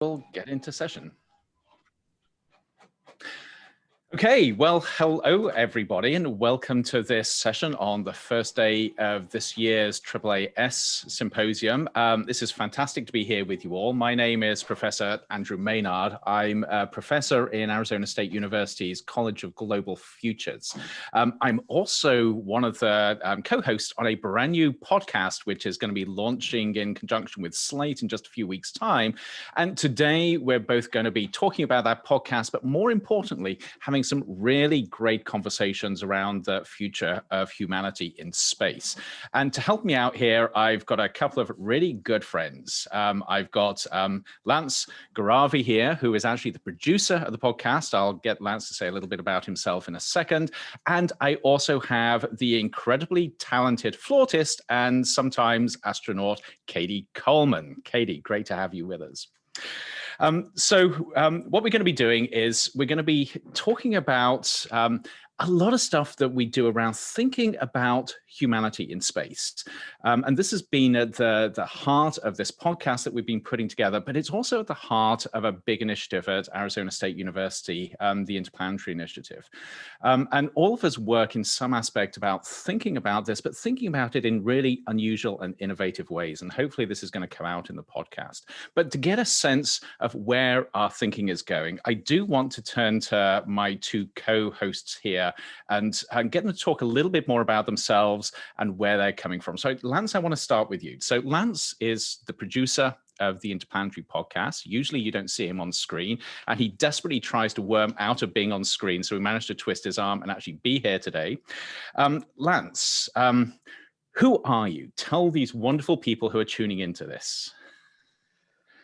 We'll get into session. Okay, well, hello everybody, and welcome to this session on the first day of this year's AAAS Symposium. This is fantastic to be here with you all. My name is Professor Andrew Maynard. I'm a professor in Arizona State University's College of Global Futures. I'm also one of the co-hosts on a brand new podcast, which is going to be launching in conjunction with Slate in just a few weeks' time. And today we're both going to be talking about that podcast, but more importantly, having some really great conversations around the future of humanity in space. And to help me out here, I've got a couple of really good friends. I've got Lance Garavi here, who is actually the producer of the podcast. I'll get Lance to say a little bit about himself in a second. And I also have the incredibly talented flautist and sometimes astronaut, Katie Coleman. Katie, great to have you with us. What we're going to be doing is we're going to be talking about a lot of stuff that we do around thinking about humanity in space. And this has been at the heart of this podcast that we've been putting together, but it's also at the heart of a big initiative at Arizona State University, the Interplanetary Initiative. And all of us work in some aspect about thinking about this, but thinking about it in really unusual and innovative ways. And hopefully this is going to come out in the podcast. But to get a sense of where our thinking is going, I do want to turn to my two co-hosts here and get them to talk a little bit more about themselves and where they're coming from. So Lance, I want to start with you. So Lance is the producer of the Interplanetary podcast. Usually you don't see him on screen, and he desperately tries to worm out of being on screen. So we managed to twist his arm and actually be here today. Lance, who are you? Tell these wonderful people who are tuning into this.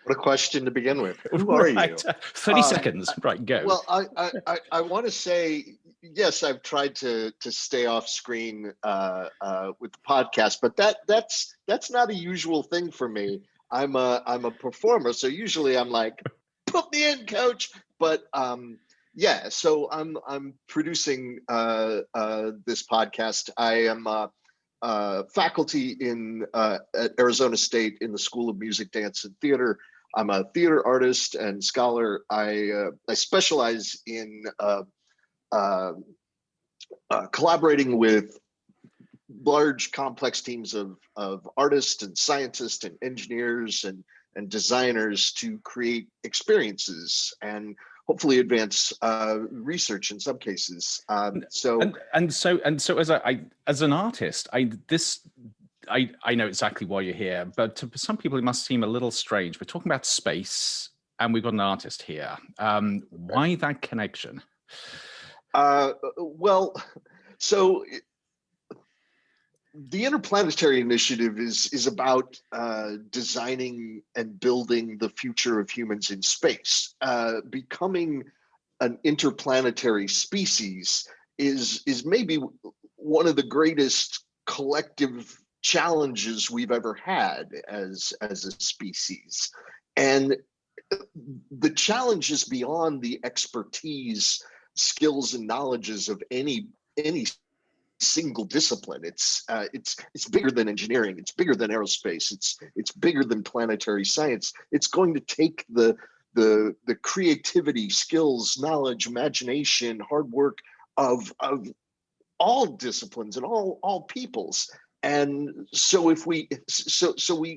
What a question to begin with. Who are you? 30 seconds. Right, go. Well, I want to say, yes, I've tried to stay off screen with the podcast, but that's not a usual thing for me. I'm a performer, so usually I'm like, put me in, coach. But yeah, so I'm producing this podcast. I am faculty at Arizona State in the School of Music, Dance, and Theater. I'm a theater artist and scholar. I specialize in collaborating with large, complex teams of artists and scientists and engineers and designers to create experiences and hopefully advance research in some cases. So as an artist, I know exactly why you're here, but to some people it must seem a little strange. We're talking about space and we've got an artist here. Why that connection? Well, so the Interplanetary Initiative is about designing and building the future of humans in space. Becoming an interplanetary species is maybe one of the greatest collective challenges we've ever had as a species. And the challenge is beyond the expertise, skills, and knowledges of any single discipline. It's bigger than engineering. It's bigger than aerospace. It's bigger than planetary science. It's going to take the creativity, skills, knowledge, imagination, hard work of all disciplines and all peoples. And so if we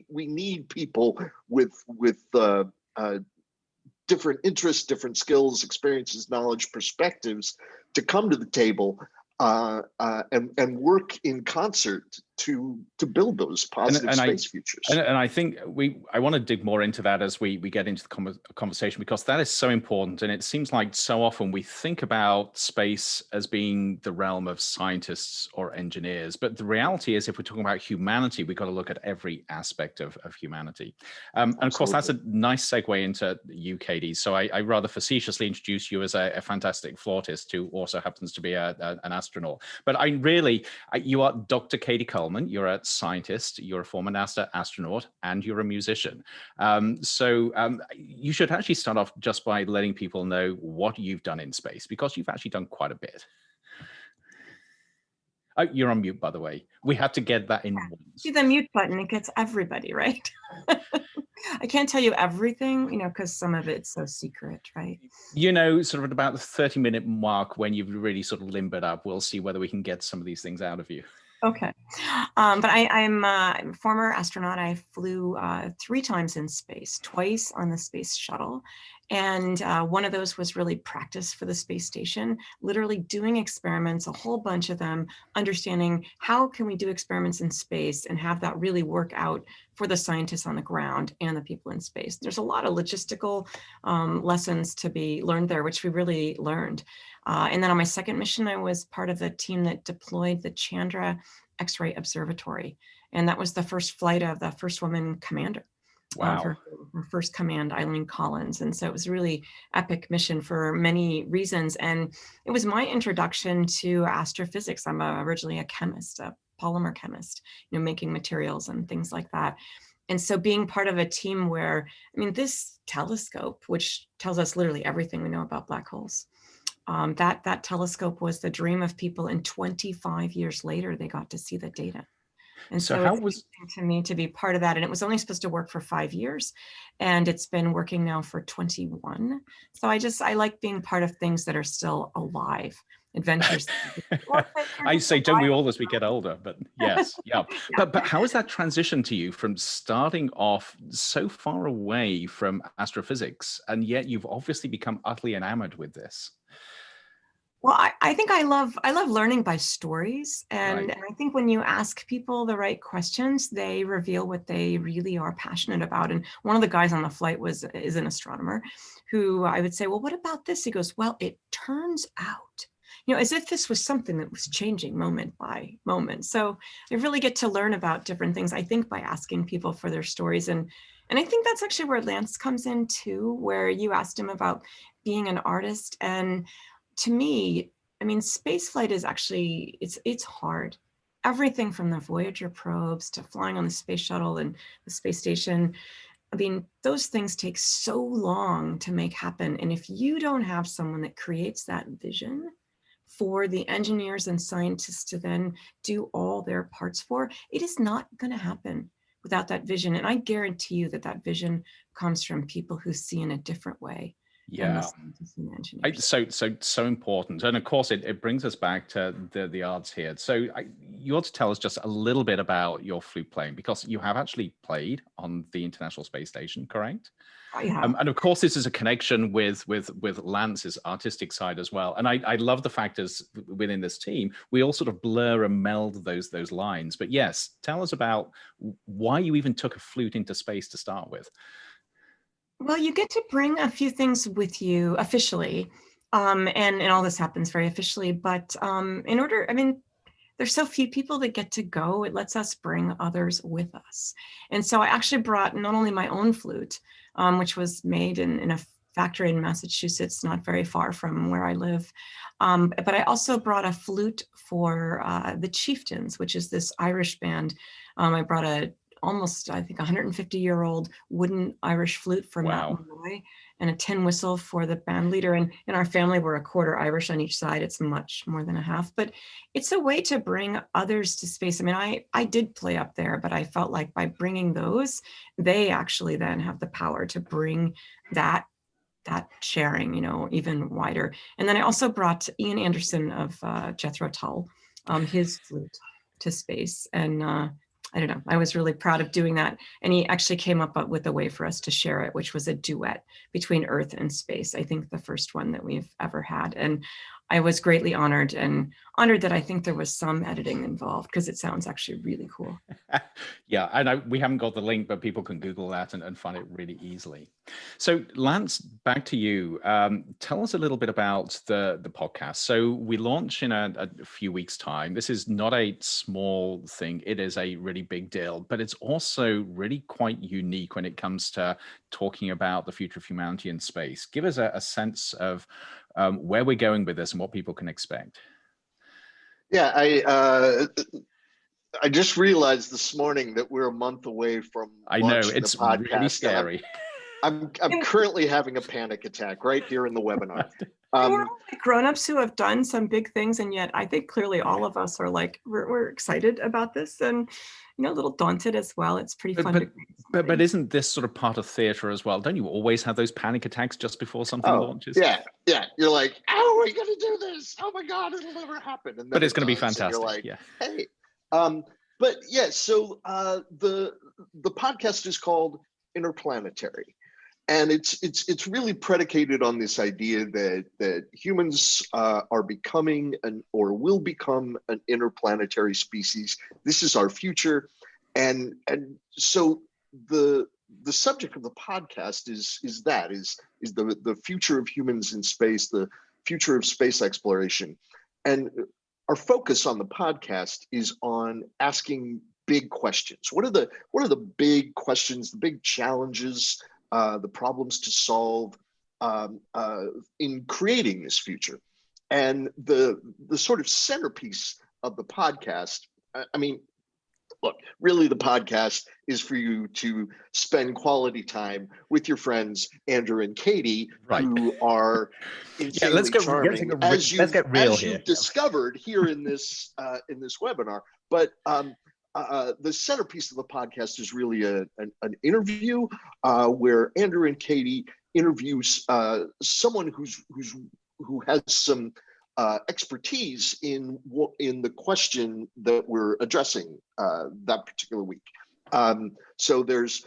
need people with different interests, different skills, experiences, knowledge, perspectives to come to the table and work in concert to build those positive space futures. And I think I want to dig more into that as we get into the conversation, because that is so important. And it seems like so often we think about space as being the realm of scientists or engineers. But the reality is, if we're talking about humanity, we've got to look at every aspect of humanity. And of course, that's a nice segue into you, Katie. So I rather facetiously introduce you as a fantastic flautist who also happens to be an astronaut. But you are Dr. Katie Coleman. You're a scientist, you're a former NASA astronaut, and you're a musician. You should actually start off just by letting people know what you've done in space, because you've actually done quite a bit. Oh, you're on mute, by the way. We had to get that in once. See the mute button, it gets everybody, right? I can't tell you everything, because some of it's so secret, right? Sort of at about the 30-minute mark, when you've really sort of limbered up, we'll see whether we can get some of these things out of you. Okay. But I'm a former astronaut. I flew 3 times in space, twice on the space shuttle. And one of those was really practice for the space station, literally doing experiments, a whole bunch of them, understanding how can we do experiments in space and have that really work out for the scientists on the ground and the people in space. There's a lot of logistical lessons to be learned there, which we really learned. And then on my second mission, I was part of the team that deployed the Chandra X-ray Observatory. And that was the first flight of the first woman commander. Wow. Her first command, Eileen Collins. And so it was a really epic mission for many reasons. And it was my introduction to astrophysics. I'm originally a chemist, a polymer chemist, making materials and things like that. And so being part of a team where, this telescope, which tells us literally everything we know about black holes, that telescope was the dream of people, and 25 years later, they got to see the data. And so how it's was to me to be part of that. And it was only supposed to work for 5 years, and it's been working now for 21. So I like being part of things that are still alive, adventures. I say, don't we all as we get older? But yes, yeah. Yeah. But how is that transition to you from starting off so far away from astrophysics, and yet you've obviously become utterly enamored with this? Well, I think I love learning by stories. And I think when you ask people the right questions, they reveal what they really are passionate about. And one of the guys on the flight is an astronomer who I would say, well, what about this? He goes, well, it turns out, as if this was something that was changing moment by moment. So I really get to learn about different things, I think, by asking people for their stories. And I think that's actually where Lance comes in too, where you asked him about being an artist. And to me, spaceflight is actually, it's hard. Everything from the Voyager probes to flying on the space shuttle and the space station, those things take so long to make happen. And if you don't have someone that creates that vision for the engineers and scientists to then do all their parts for, it is not going to happen without that vision. And I guarantee you that vision comes from people who see in a different way. Yeah, so important. And of course, it brings us back to the odds here. So you ought to tell us just a little bit about your flute playing, because you have actually played on the International Space Station, correct? And of course, this is a connection with Lance's artistic side as well. And I love the fact as within this team, we all sort of blur and meld those lines. But yes, tell us about why you even took a flute into space to start with. Well, you get to bring a few things with you officially, and all this happens very officially, but in order, there's so few people that get to go, it lets us bring others with us. And so I actually brought not only my own flute, which was made in a factory in Massachusetts, not very far from where I live, but I also brought a flute for the Chieftains, which is this Irish band. I brought almost, I think, 150-year-old wooden Irish flute for Matt Malloy, and a tin whistle for the band leader. And in our family, we're a quarter Irish on each side. It's much more than a half, but it's a way to bring others to space. I did play up there, but I felt like by bringing those, they actually then have the power to bring that sharing, even wider. And then I also brought Ian Anderson of Jethro Tull, his flute to space. And I don't know, I was really proud of doing that. And he actually came up with a way for us to share it, which was a duet between Earth and space. I think the first one that we've ever had. And I was greatly honored that I think there was some editing involved, because it sounds actually really cool. Yeah, I know we haven't got the link, but people can Google that and find it really easily. So Lance, back to you. Tell us a little bit about the podcast. So we launch in a few weeks' time. This is not a small thing. It is a really big deal, but it's also really quite unique when it comes to talking about the future of humanity in space. Give us a sense of where we're going with this and what people can expect. Yeah, I just realized this morning that we're a month away from launching the podcast. Really scary. I'm currently having a panic attack right here in the webinar. And we're all like grown-ups who have done some big things, and yet I think clearly all of us are like we're excited about this, and a little daunted as well. It's pretty fun to create but something. isn't this sort of part of theatre as well? Don't you always have those panic attacks just before something launches? Yeah. You're like, how are we going to do this? Oh my God, it'll never happen. And then But it's going to be does, and fantastic. you're like, Yeah. hey. But yeah, so the podcast is called Interplanetary. And it's really predicated on this idea that humans are becoming or will become an interplanetary species. This is our future, and so the subject of the podcast is the future of humans in space, the future of space exploration, and our focus on the podcast is on asking big questions. What are the big questions, the big challenges? The problems to solve in creating this future, and the sort of centerpiece of the podcast. I mean, look, really, the podcast is for you to spend quality time with your friends Andrew and Katie, who are insanely charming, let's get real here. You've discovered here in this webinar. But the centerpiece of the podcast is really an interview where Andrew and Katie interviews someone who has some expertise in the question that we're addressing that particular week. So there's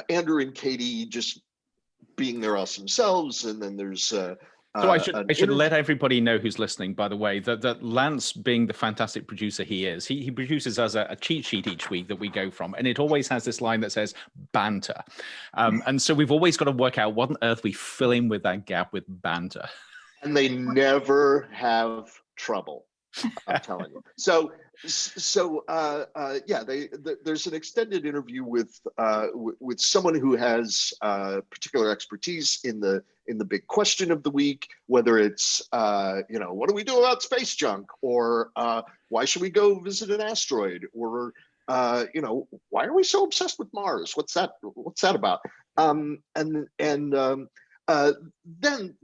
Andrew and Katie just being their awesome selves, and then there's so I should let everybody know who's listening, by the way, that Lance, being the fantastic producer he is, he produces us a cheat sheet each week that we go from, and it always has this line that says banter. And so we've always got to work out what on earth we fill in with that gap with banter. And they never have trouble, I'm telling you. So there's an extended interview with someone who has particular expertise in the big question of the week, whether it's what do we do about space junk, or why should we go visit an asteroid, or why are we so obsessed with Mars? What's that about? Then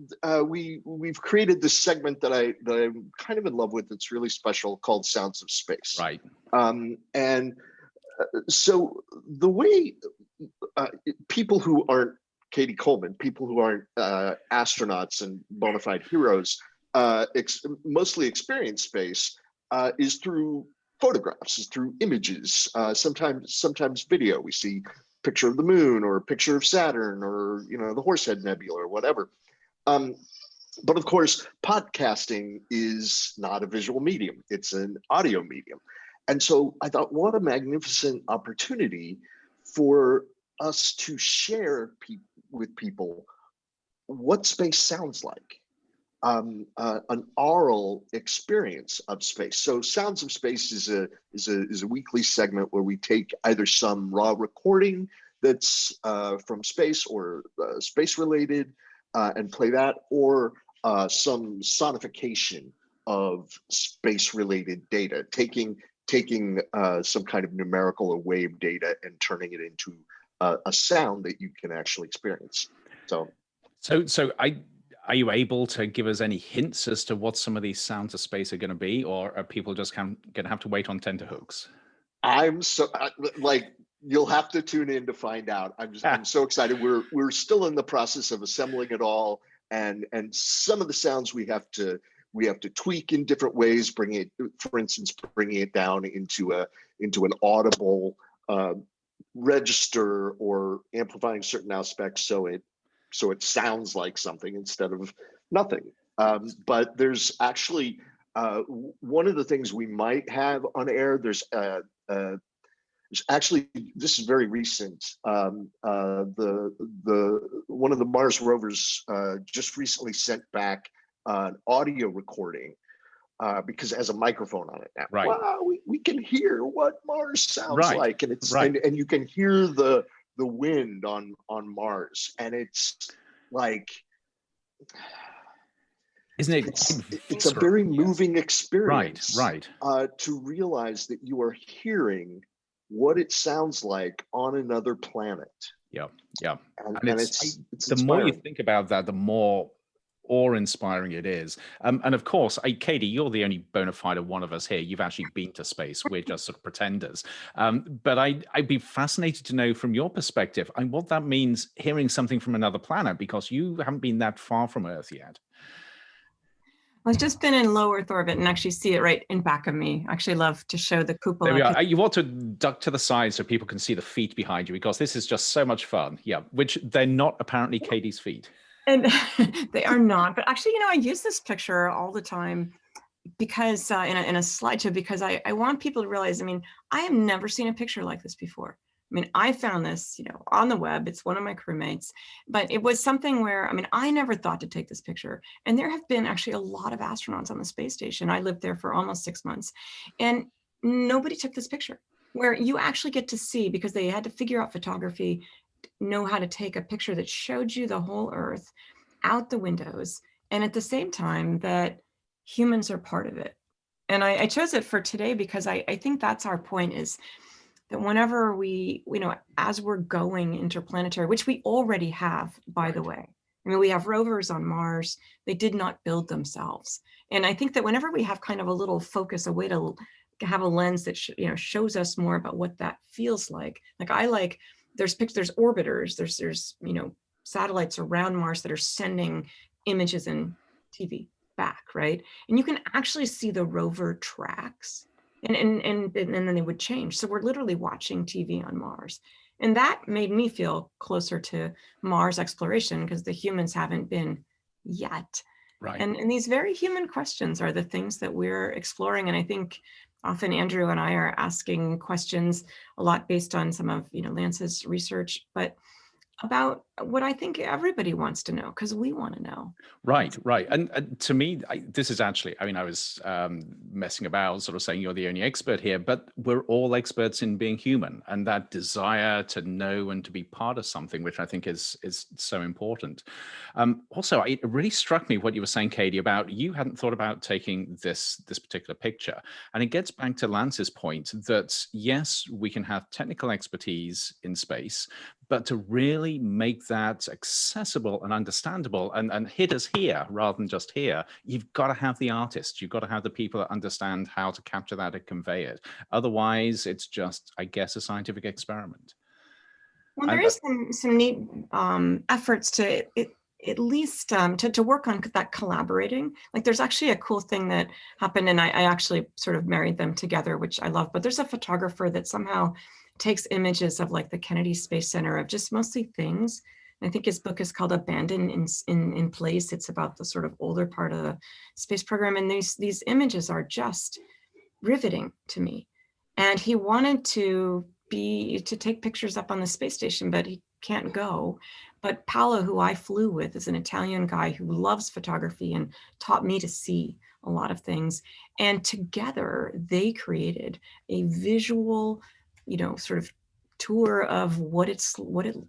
we've created this segment that I'm kind of in love with. It's really special, called Sounds of Space. Right. So the way people who aren't Katie Coleman, people who aren't astronauts and bona fide heroes, mostly experience space is through photographs, is through images, sometimes video. We see picture of the moon, or a picture of Saturn, or the Horsehead Nebula, or whatever. But of course, podcasting is not a visual medium; it's an audio medium. And so I thought, what a magnificent opportunity for us to share with people what space sounds like, an oral experience of space. So Sounds of Space is a weekly segment where we take either some raw recording that's from space or space related and play that, or some sonification of space related data, taking some kind of numerical or wave data and turning it into a sound that you can actually experience. So are you able to give us any hints as to what some of these Sounds of Space are going to be, or are people just going to have to wait on tenterhooks? I'm so you'll have to tune in to find out. I'm so excited. We're still in the process of assembling it all, and some of the sounds we have to tweak in different ways, bringing it down into an audible register, or amplifying certain aspects so it sounds like something instead of nothing. But there's actually one of the things we might have on air. There's actually, this is very recent. The one of the Mars rovers just recently sent back an audio recording because it has a microphone on it now. Right. Wow, we can hear what Mars sounds like, and it's right. and you can hear the wind on Mars, and it's like, isn't it? It's a very moving experience, right? To realize that you are hearing what it sounds like on another planet. Yeah, yeah. And, And and it's it's the more you inspiring. think about that, the more awe-inspiring it is. And of course, Katie, you're the only bona fide one of us here. You've actually been to space. We're just sort of pretenders. But I'd be fascinated to know from your perspective what that means hearing something from another planet, because you haven't been that far from Earth yet. I've just been in low Earth orbit and actually see it right in back of me. I actually love to show the cupola. There we are. You want to duck to the side so people can see the feet behind you, because this is just so much fun. Yeah, which they're not apparently Katie's feet. And they are not, but actually, I use this picture all the time because in a slideshow, because I want people to realize, I have never seen a picture like this before. I found this, on the web. It's one of my crewmates, but it was something where, I never thought to take this picture. And there have been actually a lot of astronauts on the space station. I lived there for almost 6 months, and nobody took this picture, where you actually get to see, because they had to figure out photography, know how to take a picture that showed you the whole Earth out the windows, and at the same time that humans are part of it. And I chose it for today because I think that's our point, is that whenever we, as we're going interplanetary, which we already have, by the way, we have rovers on Mars. They did not build themselves. And I think that whenever we have kind of a little focus, a way to have a lens that shows us more about what that feels like. There's orbiters, there's satellites around Mars that are sending images and TV back, right? And you can actually see the rover tracks, and then they would change. So we're literally watching TV on Mars. And that made me feel closer to Mars exploration, because the humans haven't been yet. Right. And these very human questions are the things that we're exploring. And I think often Andrew and I are asking questions a lot based on some of Lance's research, but about what I think everybody wants to know, because we want to know. Right. And to me, this is actually, I was messing about, sort of saying you're the only expert here, but we're all experts in being human, and that desire to know and to be part of something, which I think is so important. Also, it really struck me what you were saying, Katie, about you hadn't thought about taking this particular picture. And it gets back to Lance's point that, yes, we can have technical expertise in space, but to really make that accessible and understandable and hit us here rather than just here, you've got to have the artists. You've got to have the people that understand how to capture that and convey it. Otherwise, it's just, I guess, a scientific experiment. Well, there is some neat efforts to at least to work on that collaborating. Like, there's actually a cool thing that happened, and I actually sort of married them together, which I love. But there's a photographer that somehow takes images of like the Kennedy Space Center, of just mostly things. And I think his book is called Abandoned in Place. It's about the sort of older part of the space program. And these images are just riveting to me. And he wanted to take pictures up on the space station, but he can't go. But Paolo, who I flew with, is an Italian guy who loves photography and taught me to see a lot of things. And together they created a visual, sort of tour of what it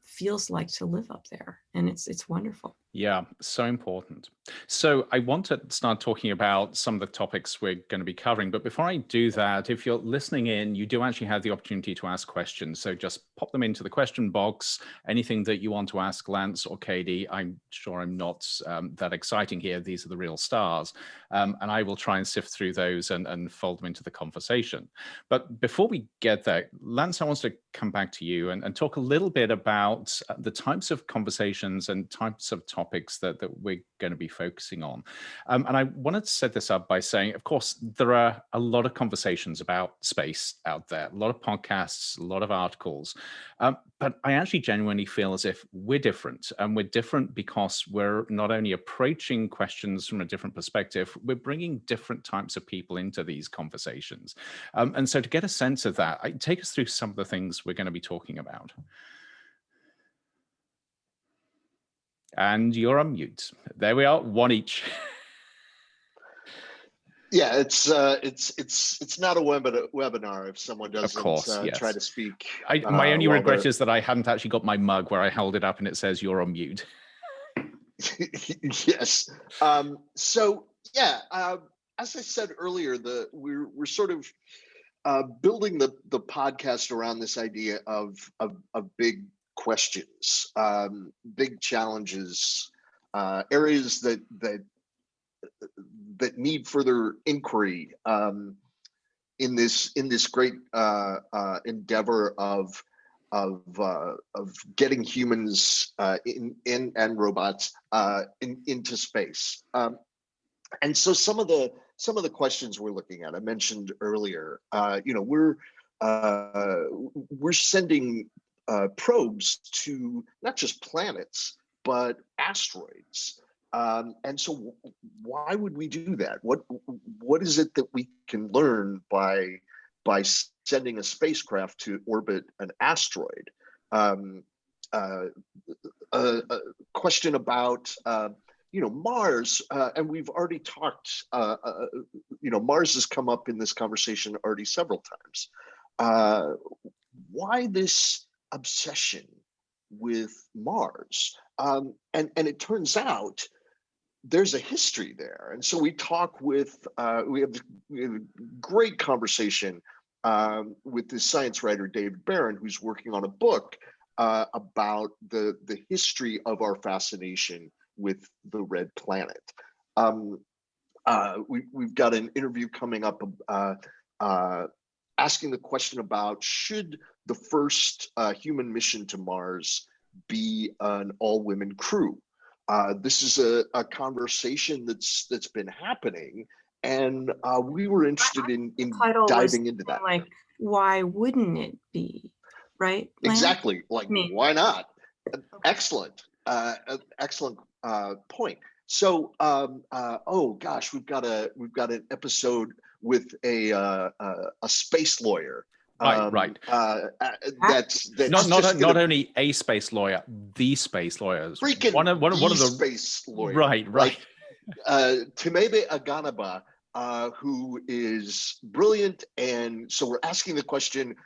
feels like to live up there. And it's wonderful. Yeah, so important. So I want to start talking about some of the topics we're going to be covering. But before I do that, if you're listening in, you do actually have the opportunity to ask questions. So just pop them into the question box. Anything that you want to ask Lance or Katie. I'm sure I'm not that exciting here. These are the real stars. And I will try and sift through those and fold them into the conversation. But before we get there, Lance, I want to come back to you and talk a little bit about the types of conversations and types of topics that we're going to be focusing on. And I wanted to set this up by saying, of course, there are a lot of conversations about space out there, a lot of podcasts, a lot of articles. But I actually genuinely feel as if we're different. And we're different because we're not only approaching questions from a different perspective, we're bringing different types of people into these conversations. And so to get a sense of that, take us through some of the things we're going to be talking about. And you're on mute. There we are, one each. Yeah, it's not a webinar if someone doesn't, of course, yes, try to speak. My only regret is that I hadn't actually got my mug where I held it up and it says you're on mute. Yes. So yeah, as I said earlier, we're sort of building the podcast around this idea of big questions, big challenges, areas that need further inquiry in this great endeavor of getting humans and robots into space. And so some of the questions we're looking at, I mentioned earlier, we're sending probes to not just planets but asteroids. And so why would we do that? What is it that we can learn by sending a spacecraft to orbit an asteroid? A question about Mars, and we've already talked. Mars has come up in this conversation already several times. Why this obsession with Mars? And it turns out there's a history there. And so we talk with, we have a great conversation with this science writer, David Barron, who's working on a book about the history of our fascination with the red planet. We've got an interview coming up asking the question about, should the first human mission to Mars be an all-women crew? This is a conversation that's been happening, and we were interested in diving into that. Like, why wouldn't it be? Right? Exactly. Like, why not? Okay. Excellent. Excellent point. So, oh gosh, we've got an episode with a space lawyer. Right. That's not only a space lawyer, the space lawyers. Freaking one of the space lawyers. Right. Temebe Aganaba, who is brilliant, and so we're asking the question,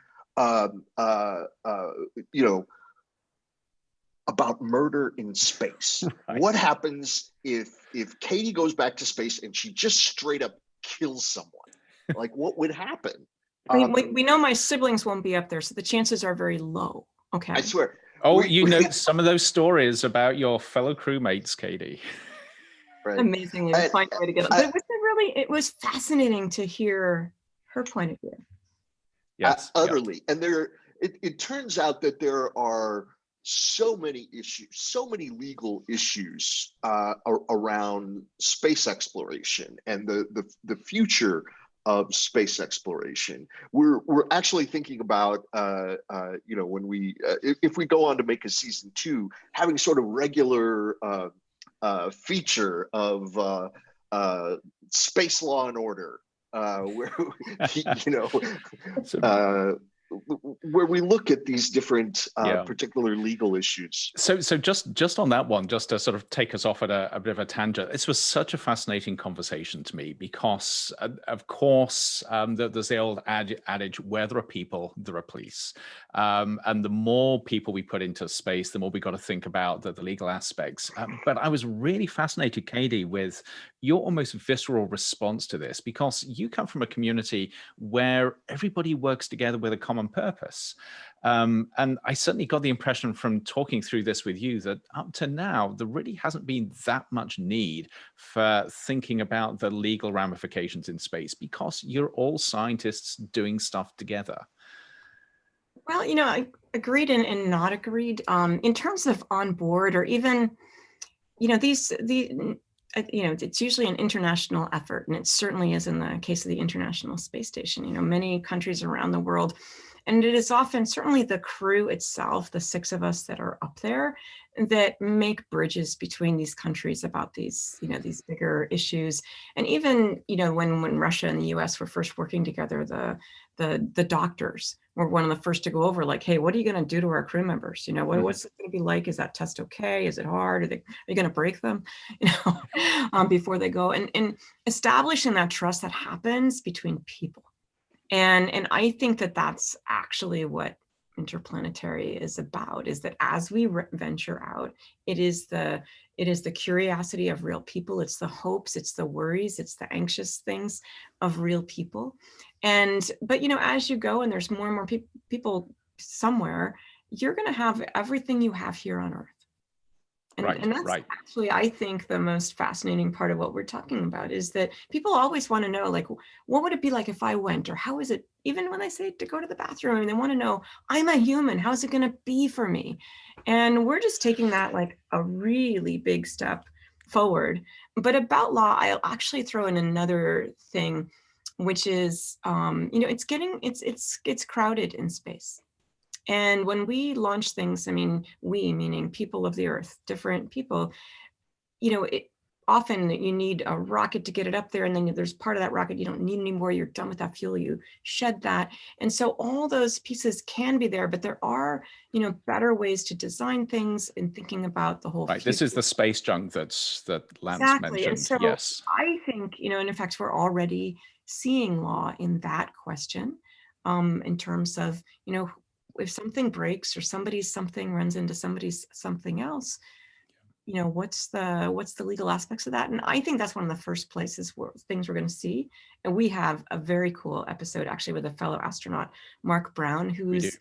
about murder in space. Right. What happens if Katie goes back to space and she just straight up kills someone? Like, what would happen? We know my siblings won't be up there, so the chances are very low. Okay. I swear. Oh, you know some of those stories about your fellow crewmates, Katie. Right. Amazingly, we find a way to get up. But it was fascinating to hear her point of view. Yes, utterly. And it turns out that there are so many issues, so many legal issues around space exploration and the future of space exploration. We're actually thinking about when we if we go on to make a season 2, having sort of regular feature of space law and order, where where we look at these different particular legal issues. So just on that one, just to sort of take us off at a bit of a tangent, this was such a fascinating conversation to me because, of course, there's the old adage, where there are people, there are police. And the more people we put into space, the more we got to think about the legal aspects. But I was really fascinated, Katie, with your almost visceral response to this, because you come from a community where everybody works together with a common purpose. And I certainly got the impression from talking through this with you that up to now, there really hasn't been that much need for thinking about the legal ramifications in space because you're all scientists doing stuff together. Well, I agreed and not agreed. In terms of on board, or even, it's usually an international effort, and it certainly is in the case of the International Space Station. Many countries around the world, and it is often certainly the crew itself, the 6 of us that are up there, that make bridges between these countries about these, these bigger issues. And even, when Russia and the US were first working together, the doctors were one of the first to go over, like, hey, what are you going to do to our crew members? What's it going to be like? Is that test okay? Is it hard? Are you going to break them, before they go? And establishing that trust that happens between people. And I think that that's actually what Interplanetary is about, is that as we venture out, it is the curiosity of real people. It's the hopes, it's the worries, it's the anxious things of real people. But as you go and there's more and more people somewhere, you're going to have everything you have here on Earth. And that's Right. actually, I think, the most fascinating part of what we're talking about is that people always want to know, like, what would it be like if I went, or how is it, even when they say to go to the bathroom, and they want to know, I'm a human, how's it going to be for me? And we're just taking that like a really big step forward. But about law, I'll actually throw in another thing, which is, it's crowded in space. And when we launch things, I mean, we meaning people of the Earth, different people, often you need a rocket to get it up there, and then there's part of that rocket you don't need anymore. You're done with that fuel, you shed that. And so all those pieces can be there, but there are, better ways to design things and thinking about the whole Right. future. This is the space junk that Lance Exactly. And mentioned. so Yes. I think, and in fact, we're already seeing law in that question, in terms of, if something breaks or something runs into somebody's something else, what's the legal aspects of that? And I think that's one of the first places where things we're going to see. And we have a very cool episode actually with a fellow astronaut, Mark Brown, who's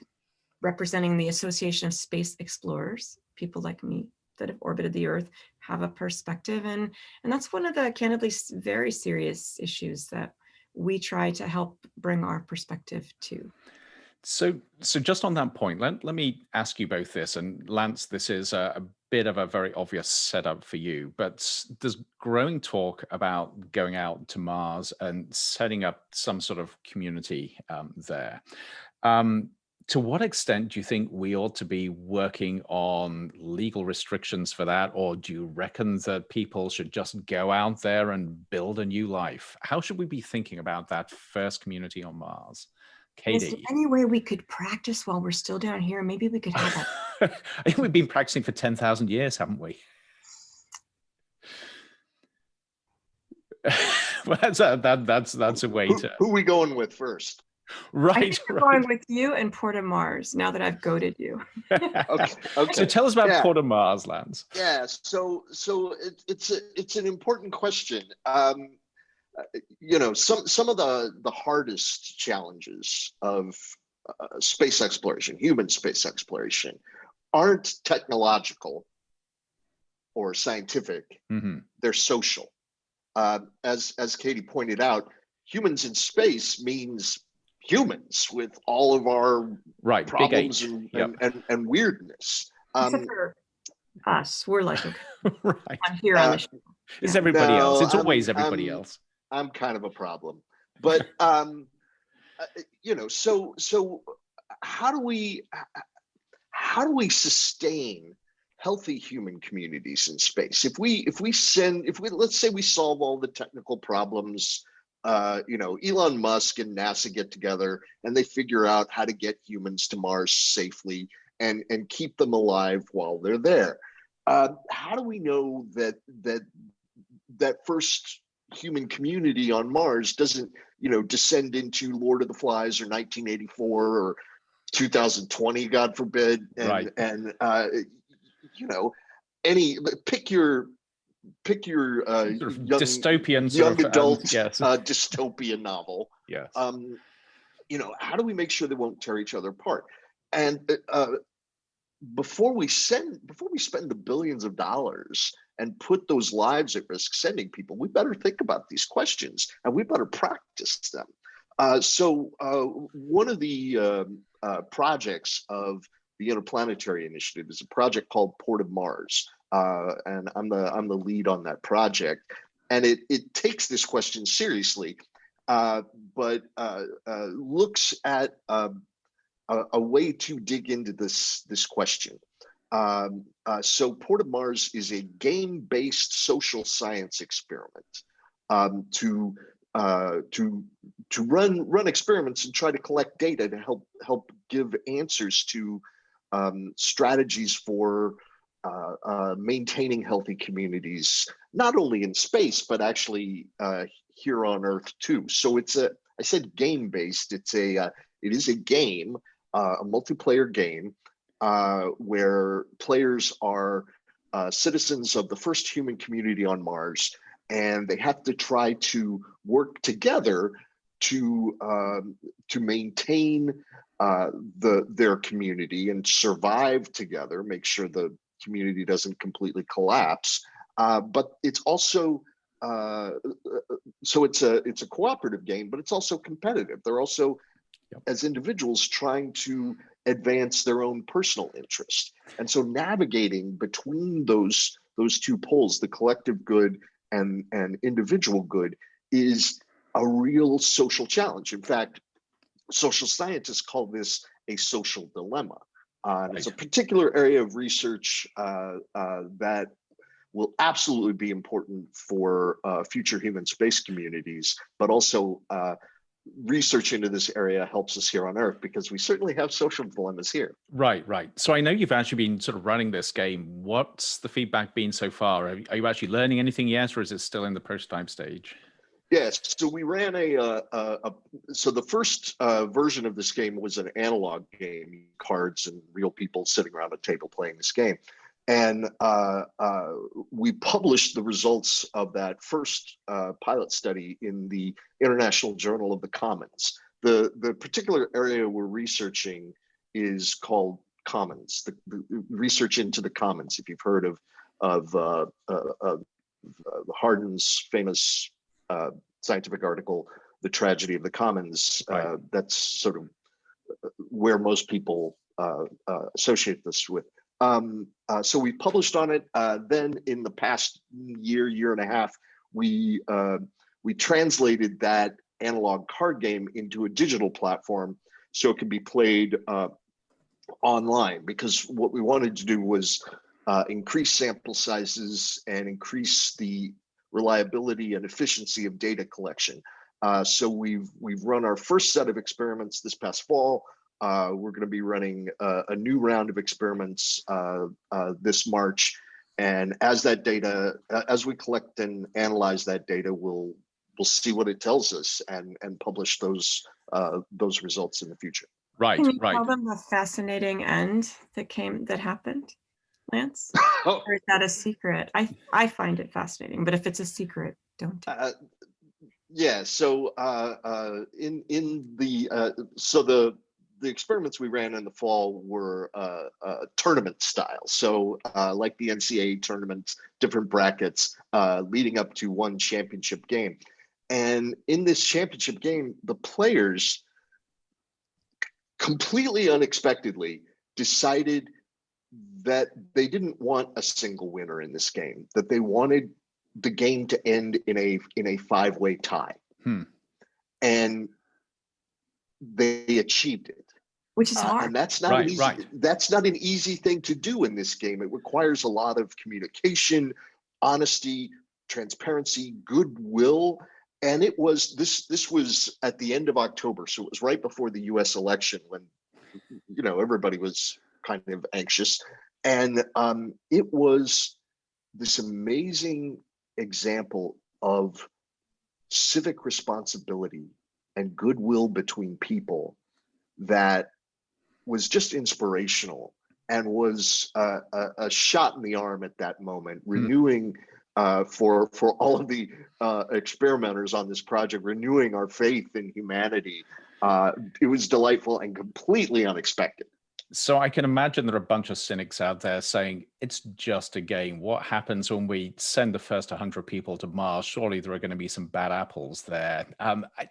representing the Association of Space Explorers, people like me that have orbited the Earth, have a perspective. And that's one of the candidly very serious issues that we try to help bring our perspective to. So just on that point, let me ask you both this, and Lance, this is a bit of a very obvious setup for you, but there's growing talk about going out to Mars and setting up some sort of community there. To what extent do you think we ought to be working on legal restrictions for that? Or do you reckon that people should just go out there and build a new life? How should we be thinking about that first community on Mars? Is there Katie. any way we could practice while we're still down here? Maybe we could have I think we've been practicing for 10,000 years, haven't we? Well, that's a way to. Who are we going with first? Right. I'm going with you and Port of Mars now that I've goaded you. Okay. So tell us about Port of Mars, Lance. Yeah. So it's an important question. Some of the hardest challenges of space exploration, human space exploration, aren't technological or scientific. Mm-hmm. They're social. As Katie pointed out, humans in space means humans with all of our problems and weirdness. Except for us, we're like, okay, right. I'm here on the show. It's everybody else. It's always everybody else. I'm kind of a problem, but so how do we sustain healthy human communities in space? If we let's say we solve all the technical problems, Elon Musk and NASA get together and they figure out how to get humans to Mars safely and keep them alive while they're there. How do we know that first human community on Mars doesn't, descend into Lord of the Flies or 1984 or 2020, God forbid, and pick your sort of dystopian young adult yes. Dystopian novel. Yes. How do we make sure they won't tear each other apart? And before we spend the billions of dollars and put those lives at risk sending people, we better think about these questions and we better practice them. So one of the projects of the Interplanetary Initiative is a project called Port of Mars, and I'm the lead on that project. And it takes this question seriously, but looks at a way to dig into this question. So Port of Mars is a game-based social science experiment to run experiments and try to collect data to help give answers to strategies for maintaining healthy communities, not only in space but actually here on Earth too. So I said game-based. It is a game, a multiplayer game, where players are citizens of the first human community on Mars, and they have to try to work together to maintain their community and survive together, make sure the community doesn't completely collapse. But it's also so it's a cooperative game, but it's also competitive. They're also, as individuals, trying to advance their own personal interest. And so navigating between those two poles, the collective good and individual good, is a real social challenge. In fact, social scientists call this a social dilemma. It's a particular area of research that will absolutely be important for future human space communities, but also research into this area helps us here on Earth, because we certainly have social dilemmas here. Right. So I know you've actually been sort of running this game. What's the feedback been so far? Are you actually learning anything yet, or is it still in the prototype stage? Yes, so we ran so the first version of this game was an analog game, cards and real people sitting around a table playing this game. And we published the results of that first pilot study in the International Journal of the Commons. The particular area we're researching is called Commons, the research into the Commons. If you've heard of Hardin's famous scientific article, The Tragedy of the Commons, right. That's sort of where most people associate this with. So we published on it. Then in the past year and a half, we translated that analog card game into a digital platform so it can be played online, because what we wanted to do was increase sample sizes and increase the reliability and efficiency of data collection. So we've run our first set of experiments this past fall. We're going to be running a new round of experiments this March, and as that data, as we collect and analyze that data, we'll see what it tells us and publish those results in the future. Right. Can you tell them the fascinating end that happened, Lance? Or is that a secret? I find it fascinating, but if it's a secret, don't. Yeah. So in the the experiments we ran in the fall were tournament style. So like the NCAA tournaments, different brackets leading up to one championship game. And in this championship game, the players completely unexpectedly decided that they didn't want a single winner in this game, that they wanted the game to end in a five-way tie. And they achieved it. Which is hard. And that's not that's not an easy thing to do in this game. It requires a lot of communication, honesty, transparency, goodwill. And it was this was at the end of October, so it was right before the US election, when everybody was kind of anxious. And it was this amazing example of civic responsibility and goodwill between people that was just inspirational, and was a shot in the arm at that moment, renewing for all of the experimenters on this project, renewing our faith in humanity. It was delightful and completely unexpected. So I can imagine there are a bunch of cynics out there saying, it's just a game. What happens when we send the first 100 people to Mars? Surely there are going to be some bad apples there.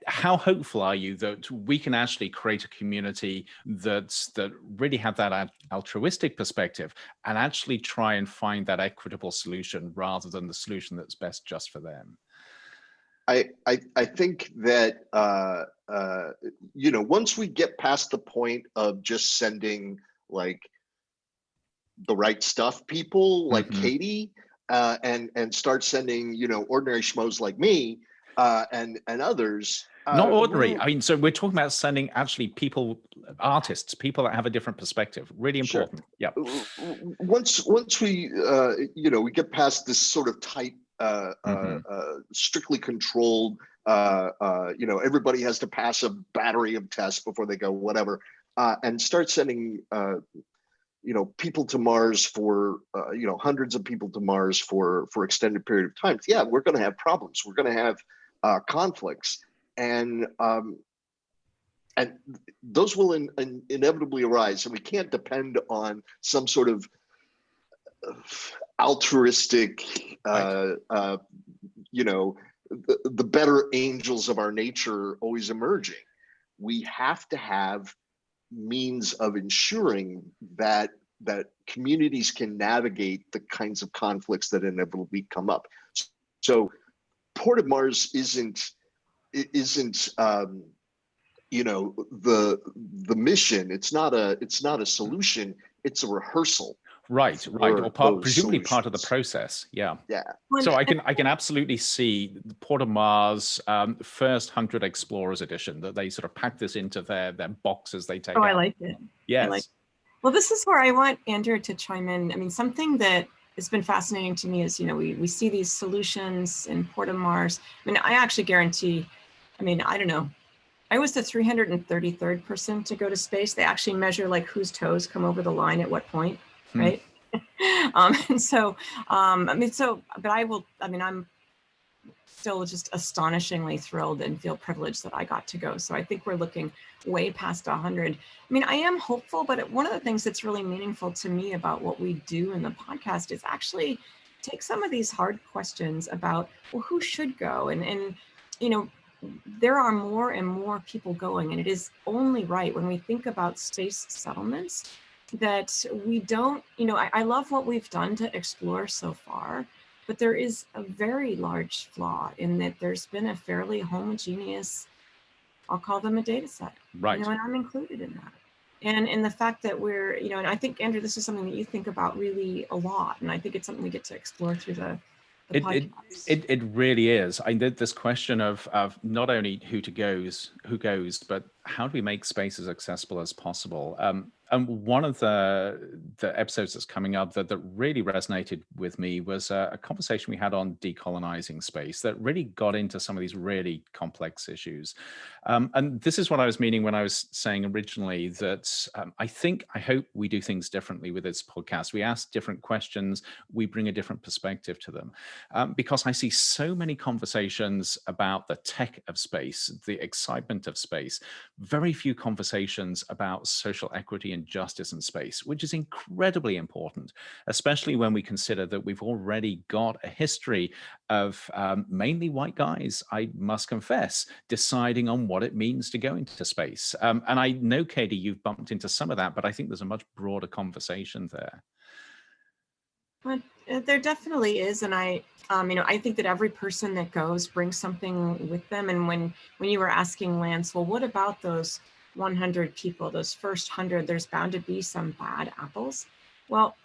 How hopeful are you that we can actually create a community that really have that altruistic perspective and actually try and find that equitable solution rather than the solution that's best just for them? I think that once we get past the point of just sending like the right stuff people like Katie and start sending ordinary schmoes like me and others. Not ordinary. I mean, so we're talking about sending actually people, artists, people that have a different perspective. Really important. Sure. Yeah. Once we we get past this sort of tight, strictly controlled, everybody has to pass a battery of tests before they go whatever, and start sending people to Mars for hundreds of people to Mars for extended period of time. Yeah, we're going to have problems. We're going to have conflicts, and those will inevitably arise, and we can't depend on some sort of altruistic, you know, the better angels of our nature always emerging. We have to have means of ensuring that communities can navigate the kinds of conflicts that inevitably come up. So Port of Mars isn't you know, the mission. It's not a solution. It's a rehearsal. Right, or presumably part of the process. Yeah. So I can absolutely see the Port of Mars first 100 Explorers edition, that they sort of pack this into their boxes they take out. I like it. Yes. Well, this is where I want Andrew to chime in. I mean, something that has been fascinating to me is, you know, we see these solutions in Port of Mars. I mean, I actually guarantee, I mean, I don't know, I was the 333rd person to go to space. They actually measure like whose toes come over the line at what point, right? And so, but I'm still just astonishingly thrilled and feel privileged that I got to go. So I think we're looking way past 100. I mean, I am hopeful, but one of the things that's really meaningful to me about what we do in the podcast is actually take some of these hard questions about, well, who should go? And you know, there are more and more people going, and it is only right when we think about space settlements that we don't, you know, I love what we've done to explore so far, but there is a very large flaw in that there's been a fairly homogeneous, I'll call them a data set. Right. You know, and I'm included in that. And in the fact that we're, you know, and I think, Andrew, this is something that you think about really a lot. And I think it's something we get to explore through the It really is. I did this question of not only who goes, but how do we make space as accessible as possible? And one of the episodes that's coming up that really resonated with me was a conversation we had on decolonizing space that really got into some of these really complex issues. And this is what I was meaning when I was saying originally that I hope we do things differently with this podcast. We ask different questions, we bring a different perspective to them. Because I see so many conversations about the tech of space, the excitement of space, very few conversations about social equity and justice in space, which is incredibly important, especially when we consider that we've already got a history of mainly white guys, I must confess, deciding on what it means to go into space. And I know, Katie, you've bumped into some of that, but I think there's a much broader conversation there. But there definitely is, and I think that every person that goes brings something with them. And when you were asking Lance, well, what about those 100 people, those first 100? There's bound to be some bad apples. Well,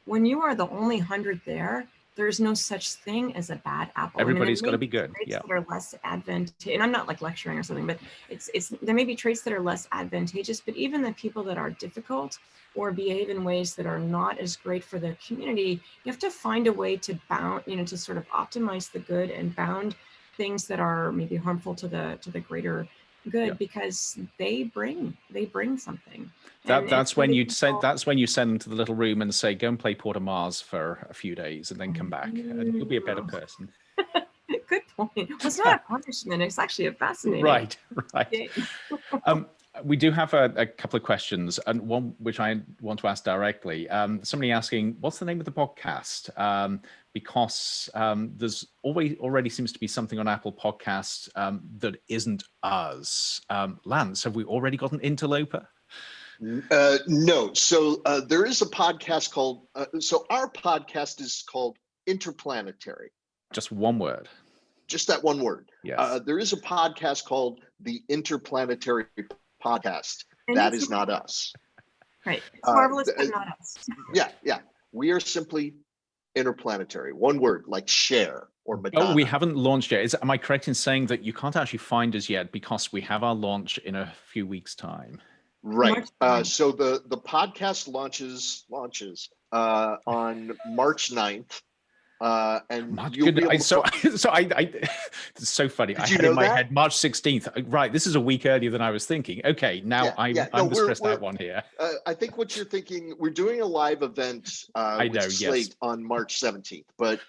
when you are the only 100 there, there's no such thing as a bad apple. Everybody's got to be good. Yeah. That are less advantageous, and I'm not like lecturing or something, but there may be traits that are less advantageous. But even the people that are difficult or behave in ways that are not as great for the community, you have to find a way to bound, to sort of optimize the good and bound things that are maybe harmful to the greater good, because they bring something. That's when you send them to the little room and say, go and play Port of Mars for a few days and then come back and you'll be a better person. Good point. Well, it's not a punishment, it's actually a fascinating right We do have a couple of questions, and one which I want to ask directly. Somebody asking, what's the name of the podcast? Because there's already seems to be something on Apple Podcasts that isn't us. Lance, have we already got an interloper? No. So there is a podcast called, so our podcast is called Interplanetary. Just one word. Just that one word. Yes. There is a podcast called the Interplanetary Podcast. That is not us. Right. It's marvelous, but not us. Yeah. We are simply interplanetary. One word, like share or Madonna. Oh, we haven't launched yet. Am I correct in saying that you can't actually find us yet because we have our launch in a few weeks' time? Right. So the podcast launches on March 9th. And you'll be able to it's so funny. I had in my head March 16th. Right. This is a week earlier than I was thinking. Okay. Now I'm the stressed out one here. I think what you're thinking, we're doing a live event Slate on March 17th, but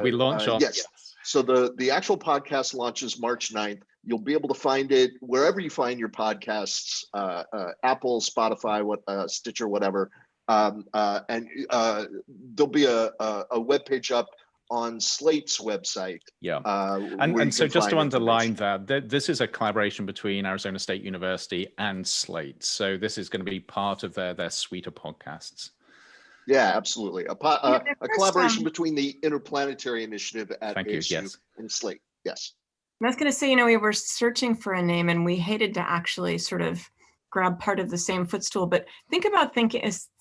we launch on. Yes. So the actual podcast launches March 9th. You'll be able to find it wherever you find your podcasts, Apple, Spotify, Stitcher, whatever. And there'll be a webpage up on Slate's website. Yeah. where And you so can just to find underline information. that, this is a collaboration between Arizona State University and Slate. So this is going to be part of their suite of podcasts. Yeah, absolutely. A First, collaboration between the Interplanetary Initiative at Thank you. ASU Yes. and Slate. Yes. I was going to say, we were searching for a name and we hated to actually sort of grab part of the same footstool, but think about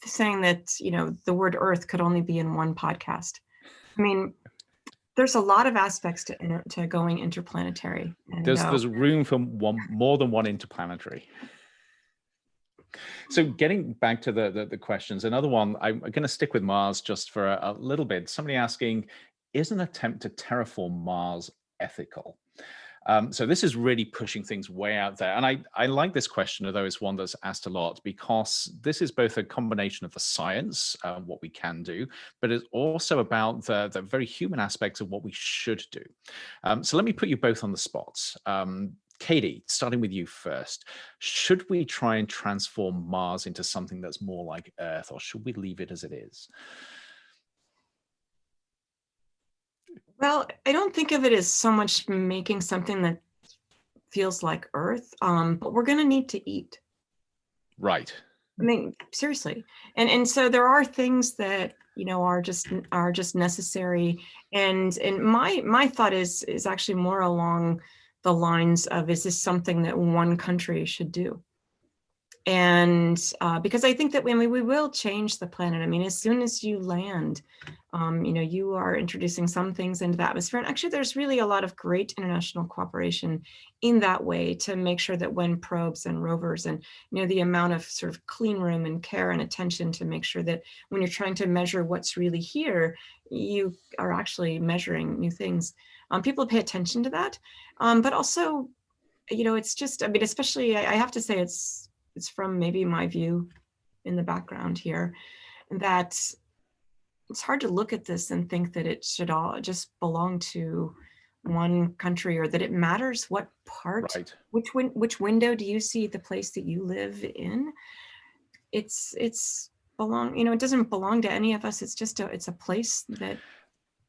saying that, the word Earth could only be in one podcast. I mean, there's a lot of aspects to going interplanetary. And, There's room for more than one interplanetary. So getting back to the questions, another one, I'm going to stick with Mars just for a little bit. Somebody asking, is an attempt to terraform Mars ethical? So this is really pushing things way out there. And I like this question, although it's one that's asked a lot, because this is both a combination of the science, what we can do, but it's also about the very human aspects of what we should do. So let me put you both on the spot. Katie, starting with you first, should we try and transform Mars into something that's more like Earth, or should we leave it as it is? Well, I don't think of it as so much making something that feels like Earth, but we're going to need to eat. Right. I mean, seriously. And so there are things that, are just necessary. And my thought is actually more along the lines of, is this something that one country should do? And because I think that we will change the planet. I mean, as soon as you land, you are introducing some things into the atmosphere. And actually, there's really a lot of great international cooperation in that way to make sure that when probes and rovers and, the amount of sort of clean room and care and attention to make sure that when you're trying to measure what's really here, you are actually measuring new things. People pay attention to that. But also, it's just, I mean, especially, I have to say it's from maybe my view in the background here, that it's hard to look at this and think that it should all just belong to one country, or that it matters what part, right. which window do you see the place that you live in. It's belong, it doesn't belong to any of us. It's just it's a place that.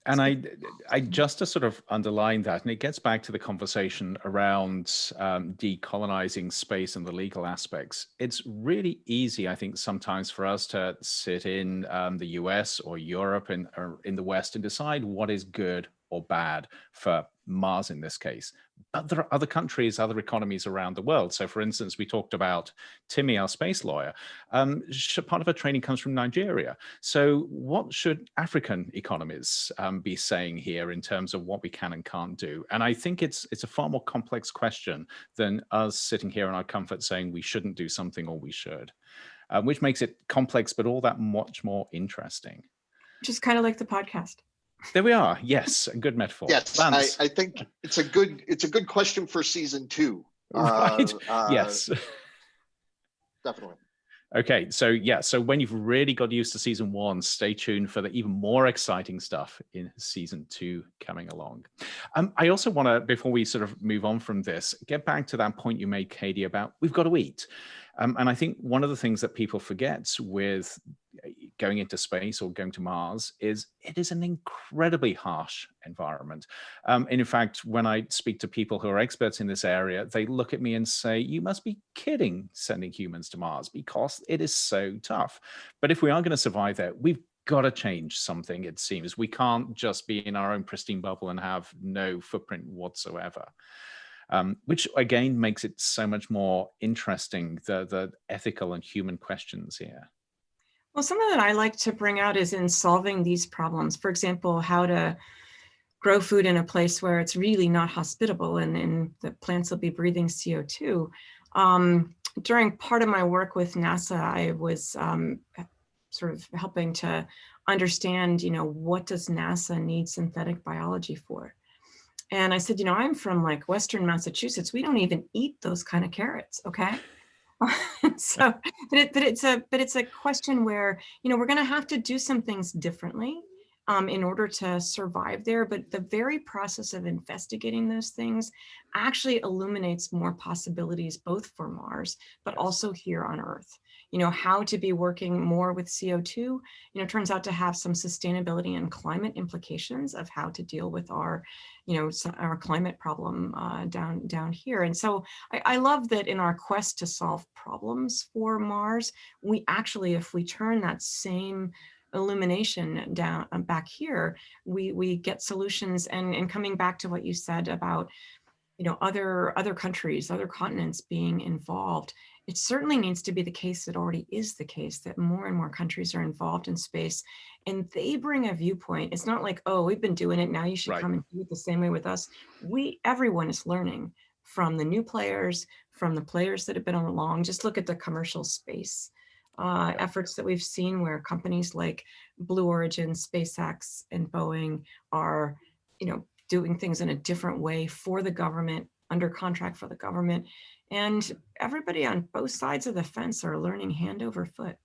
And I just to sort of underline that, and it gets back to the conversation around decolonizing space and the legal aspects. It's really easy, I think, sometimes for us to sit in the US or Europe or in the West and decide what is good or bad for Mars in this case. But there are other countries, other economies around the world. So for instance, we talked about Timmy, our space lawyer. Part of her training comes from Nigeria. So what should African economies be saying here in terms of what we can and can't do? And I think it's a far more complex question than us sitting here in our comfort saying we shouldn't do something or we should, which makes it complex, but all that much more interesting. Just kind of like the podcast. There we are. Yes, a good metaphor. Yes, I think it's a good question for season 2. Right. Yes. Definitely. Okay, so when you've really got used to season 1, stay tuned for the even more exciting stuff in season 2 coming along. I also want to, before we sort of move on from this, get back to that point you made, Katie, about we've got to eat. And I think one of the things that people forget with going into space or going to Mars is it is an incredibly harsh environment. And in fact, when I speak to people who are experts in this area, they look at me and say, you must be kidding sending humans to Mars because it is so tough. But if we are going to survive there, we've got to change something, it seems. We can't just be in our own pristine bubble and have no footprint whatsoever. Which again makes it so much more interesting, the ethical and human questions here. Well, something that I like to bring out is in solving these problems. For example, how to grow food in a place where it's really not hospitable and the plants will be breathing CO2. During part of my work with NASA, I was sort of helping to understand, what does NASA need synthetic biology for? And I said, I'm from like Western Massachusetts. We don't even eat those kind of carrots, okay? So, but it's a question where, we're going to have to do some things differently. in order to survive there. But the very process of investigating those things actually illuminates more possibilities, both for Mars, but also here on Earth. How to be working more with CO2, turns out to have some sustainability and climate implications of how to deal with our climate problem down here. And so I love that in our quest to solve problems for Mars, we actually, if we turn that same illumination down back here, we get solutions. And coming back to what you said about other countries, other continents being involved, it certainly needs to be the case. It already is the case that more and more countries are involved in space, and they bring a viewpoint. It's not like, oh, we've been doing it, now you should come and do it the same way with us. Everyone is learning from the new players, from the players that have been along. Just look at the commercial space efforts that we've seen, where companies like Blue Origin, SpaceX, and Boeing are, doing things in a different way for the government, under contract for the government. And everybody on both sides of the fence are learning hand over foot.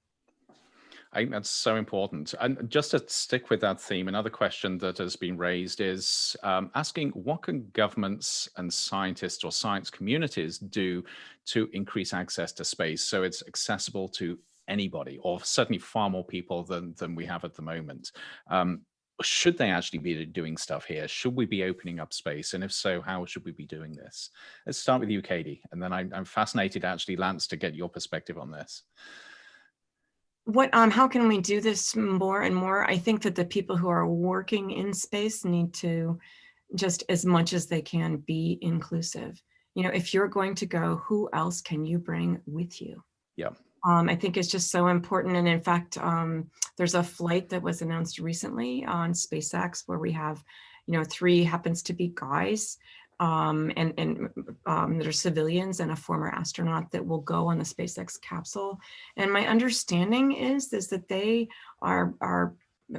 I think that's so important. And just to stick with that theme, another question that has been raised is asking, what can governments and scientists or science communities do to increase access to space so it's accessible to anybody, or certainly far more people than we have at the moment? Should they actually be doing stuff here? Should we be opening up space? And if so, how should we be doing this? Let's start with you, Katie, and then I'm fascinated, actually, Lance, to get your perspective on this. How can we do this more and more? I think that the people who are working in space need to, just as much as they can, be inclusive. If you're going to go, who else can you bring with you? Yeah. I think it's just so important. And in fact, there's a flight that was announced recently on SpaceX where we have, 3 happens to be guys, and there's civilians and a former astronaut that will go on the SpaceX capsule. And my understanding is that they are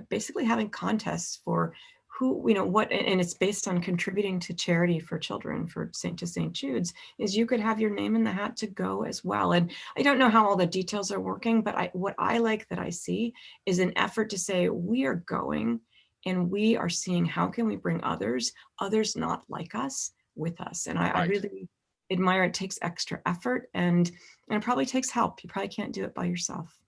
basically having contests for who, what, and it's based on contributing to charity for children, to St. Jude's, is you could have your name in the hat to go as well. And I don't know how all the details are working, but what I like that I see is an effort to say, we are going and we are seeing how can we bring others not like us, with us. And I really admire, it takes extra effort, and it probably takes help. You probably can't do it by yourself.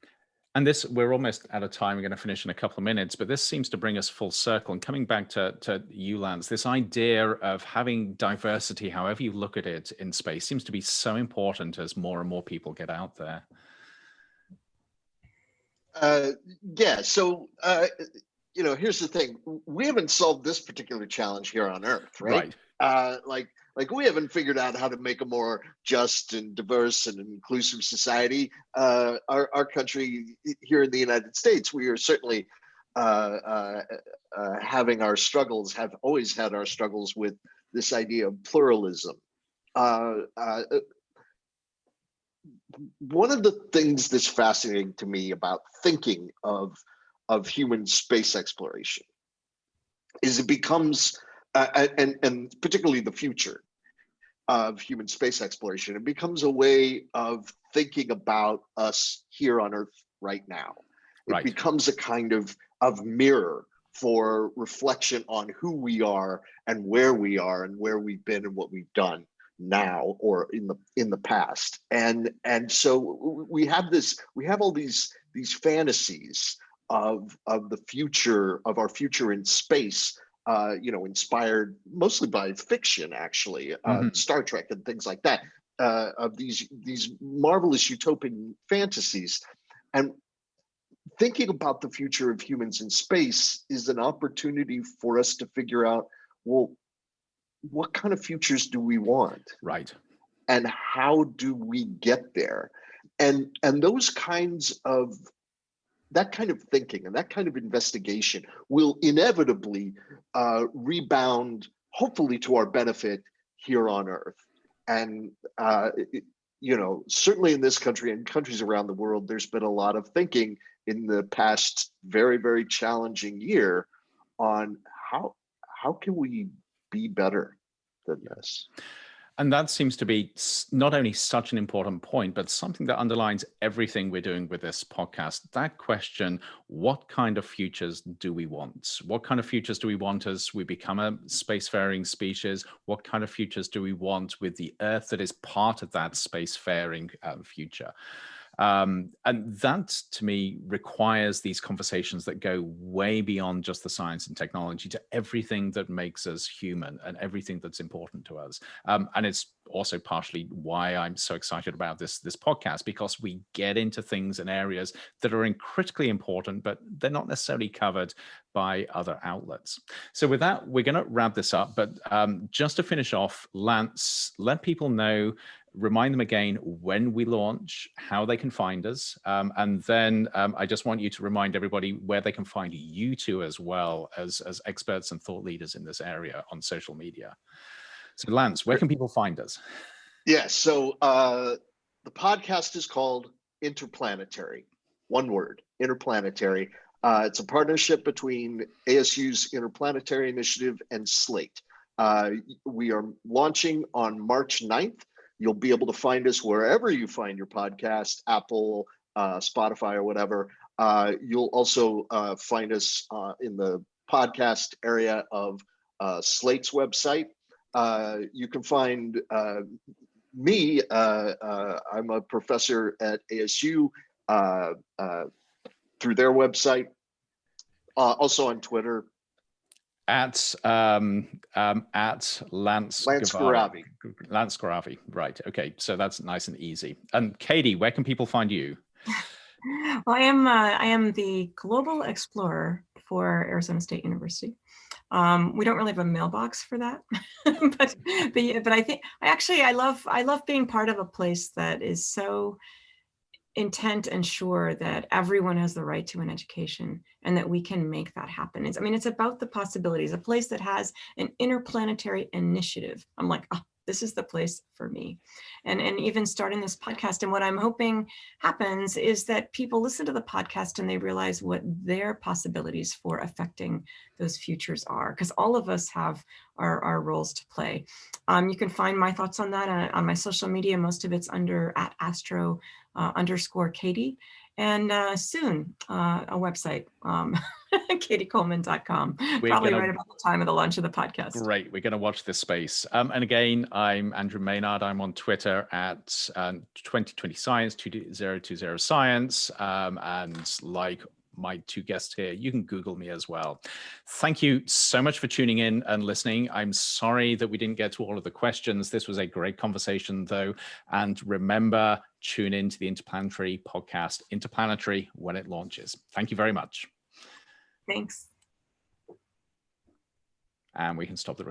And this, we're almost out of time. We're going to finish in a couple of minutes, but this seems to bring us full circle. And coming back to you, Lance, this idea of having diversity, however you look at it, in space seems to be so important as more and more people get out there. Yeah. So, here's the thing. We haven't solved this particular challenge here on Earth, right? Like we haven't figured out how to make a more just and diverse and inclusive society. Our country here in the United States, we are certainly having our struggles, have always had our struggles with this idea of pluralism. One of the things that's fascinating to me about thinking of human space exploration is it becomes, and particularly the future of human space exploration, it becomes a way of thinking about us here on Earth right now. It becomes a kind of mirror for reflection on who we are and where we've been and what we've done now or in the past. And so we have all these fantasies of the future, of our future in space, inspired mostly by fiction, actually, Star Trek and things like that, of these marvelous utopian fantasies. And thinking about the future of humans in space is an opportunity for us to figure out, well, what kind of futures do we want? Right. And how do we get there? And those kinds of, that kind of thinking and that kind of investigation will inevitably rebound, hopefully to our benefit here on Earth. And, certainly in this country and countries around the world, there's been a lot of thinking in the past very, very challenging year on how can we be better than this? And that seems to be not only such an important point, but something that underlines everything we're doing with this podcast. That question, what kind of futures do we want? What kind of futures do we want as we become a spacefaring species? What kind of futures do we want with the Earth that is part of that spacefaring future? And that, to me, requires these conversations that go way beyond just the science and technology to everything that makes us human and everything that's important to us. And it's also partially why I'm so excited about this podcast, because we get into things and areas that are critically important, but they're not necessarily covered by other outlets. So with that, we're going to wrap this up. But just to finish off, Lance, let people know, remind them again when we launch, how they can find us. And then I just want you to remind everybody where they can find you two as well as experts and thought leaders in this area on social media. So Lance, where can people find us? Yeah, so the podcast is called Interplanetary, one word, Interplanetary. It's a partnership between ASU's Interplanetary Initiative and Slate. We are launching on March 9th. You'll be able to find us wherever you find your podcast, Apple, Spotify, or whatever. You'll also find us in the podcast area of Slate's website. You can find me. I'm a professor at ASU through their website. Also on Twitter. At Lance Garavi. Lance Garavi, right? Okay, so that's nice and easy. And Katie, where can people find you? Well, I am the global explorer for Arizona State University. We don't really have a mailbox for that, but I think I love being part of a place that is so intent and sure that everyone has the right to an education and that we can make that happen. It's about the possibilities, a place that has an interplanetary initiative. I'm like, oh, this is the place for me. And even starting this podcast, and what I'm hoping happens is that people listen to the podcast and they realize what their possibilities for affecting those futures are, because all of us have our roles to play. You can find my thoughts on that on my social media. Most of it's under @astro_Katie, and soon a website, katiecoleman.com, probably right about the time of the launch of the podcast. Great, we're going to watch this space. And again, I'm Andrew Maynard. I'm on Twitter at 2020 Science, 2020 Science, and like my two guests here, you can Google me as well. Thank you so much for tuning in and listening. I'm sorry that we didn't get to all of the questions. This was a great conversation though. And remember, tune into the Interplanetary podcast, Interplanetary, when it launches. Thank you very much. Thanks. And we can stop the